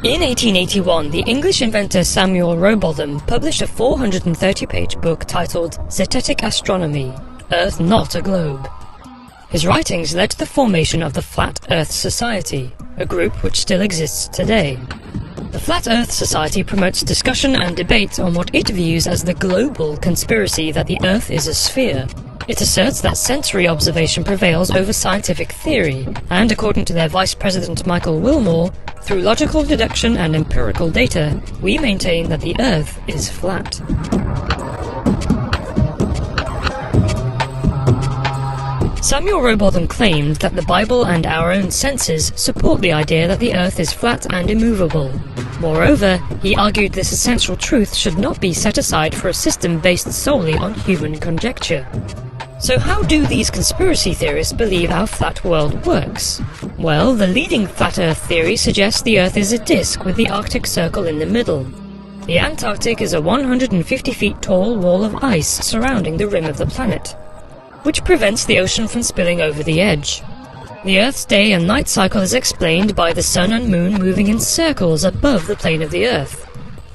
In 1881, the English inventor Samuel Rowbotham published a 430-page book titled Zetetic Astronomy, Earth Not a Globe. His writings led to the formation of the Flat Earth Society, a group which still exists today. The Flat Earth Society promotes discussion and debate on what it views as the global conspiracy that the Earth is a sphere. It asserts that sensory observation prevails over scientific theory, and according to their vice president Michael Wilmore, through logical deduction and empirical data, we maintain that the Earth is flat. Samuel Rowbotham claimed that the Bible and our own senses support the idea that the Earth is flat and immovable. Moreover, he argued this essential truth should not be set aside for a system based solely on human conjecture. So how do these conspiracy theorists believe our flat world works? Well, the leading flat Earth theory suggests the Earth is a disk with the Arctic Circle in the middle. The Antarctic is a 150 feet tall wall of ice surrounding the rim of the planet, which prevents the ocean from spilling over the edge. The Earth's day and night cycle is explained by the sun and moon moving in circles above the plane of the Earth.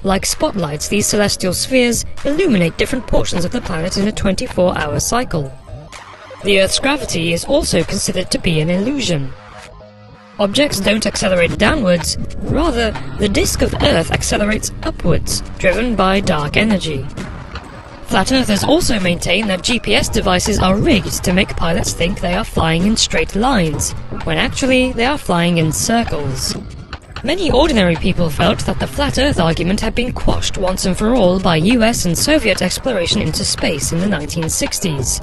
Like spotlights, these celestial spheres illuminate different portions of the planet in a 24-hour cycle. The Earth's gravity is also considered to be an illusion. Objects don't accelerate downwards, rather, the disk of Earth accelerates upwards, driven by dark energy. Flat Earthers also maintain that GPS devices are rigged to make pilots think they are flying in straight lines, when actually they are flying in circles. Many ordinary people felt that the Flat Earth argument had been quashed once and for all by US and Soviet exploration into space in the 1960s.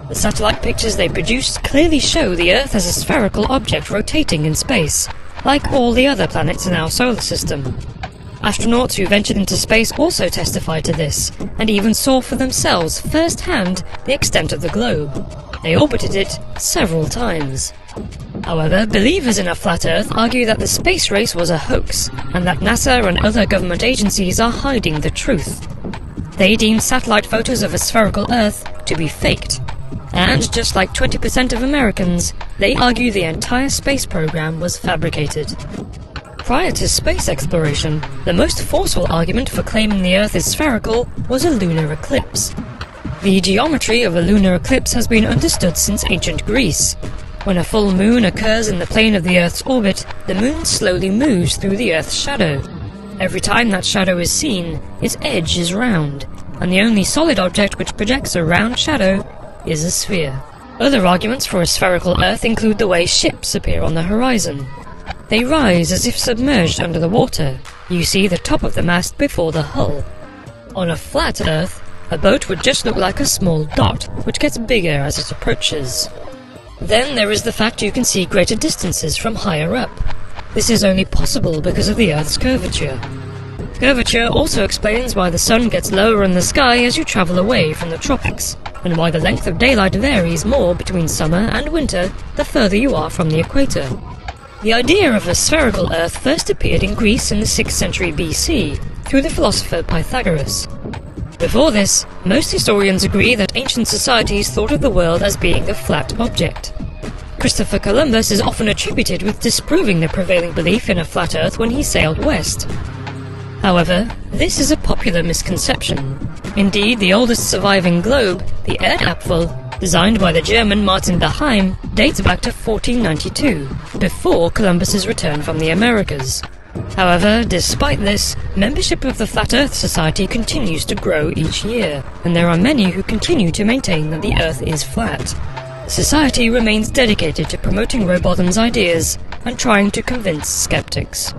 The satellite pictures they produced clearly show the Earth as a spherical object rotating in space, like all the other planets in our solar system. Astronauts who ventured into space also testified to this, and even saw for themselves firsthand the extent of the globe. They orbited it several times. However, believers in a flat Earth argue that the space race was a hoax, and that NASA and other government agencies are hiding the truth. They deem satellite photos of a spherical Earth to be faked. And just like 20% of Americans, they argue the entire space program was fabricated. Prior to space exploration, the most forceful argument for claiming the Earth is spherical was a lunar eclipse. The geometry of a lunar eclipse has been understood since ancient Greece. When a full moon occurs in the plane of the Earth's orbit, the moon slowly moves through the Earth's shadow. Every time that shadow is seen, its edge is round, and the only solid object which projects a round shadow is a sphere. Other arguments for a spherical Earth include the way ships appear on the horizon. They rise as if submerged under the water. You see the top of the mast before the hull. On a flat Earth, a boat would just look like a small dot, which gets bigger as it approaches. Then there is the fact you can see greater distances from higher up. This is only possible because of the Earth's curvature. Curvature also explains why the sun gets lower in the sky as you travel away from the tropics, and why the length of daylight varies more between summer and winter the further you are from the equator. The idea of a spherical Earth first appeared in Greece in the 6th century BC, through the philosopher Pythagoras. Before this, most historians agree that ancient societies thought of the world as being a flat object. Christopher Columbus is often attributed with disproving the prevailing belief in a flat Earth when he sailed west. However, this is a popular misconception. Indeed, the oldest surviving globe, the Erdapfel, designed by the German Martin Behaim, dates back to 1492, before Columbus's return from the Americas. However, despite this, membership of the Flat Earth Society continues to grow each year, and there are many who continue to maintain that the Earth is flat. The Society remains dedicated to promoting Rowbotham's ideas and trying to convince skeptics.